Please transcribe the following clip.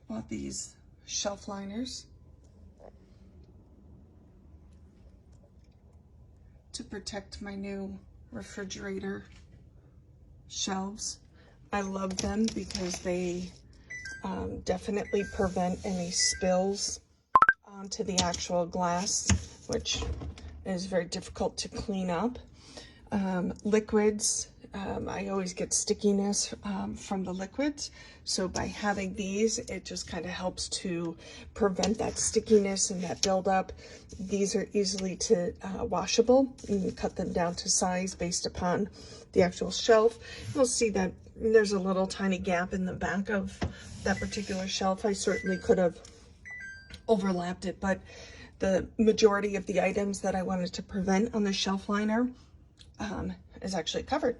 bought these shelf liners to protect my new refrigerator shelves. I love them because they definitely prevent any spills onto the actual glass, which is very difficult to clean up. Liquids, I always get stickiness from the liquids, so by having these, it just kind of helps to prevent that stickiness and that buildup. These are easily washable. You can cut them down to size based upon the actual shelf. You'll see that there's a little tiny gap in the back of that particular shelf. I certainly could have overlapped it, but the majority of the items that I wanted to prevent on the shelf liner is actually covered.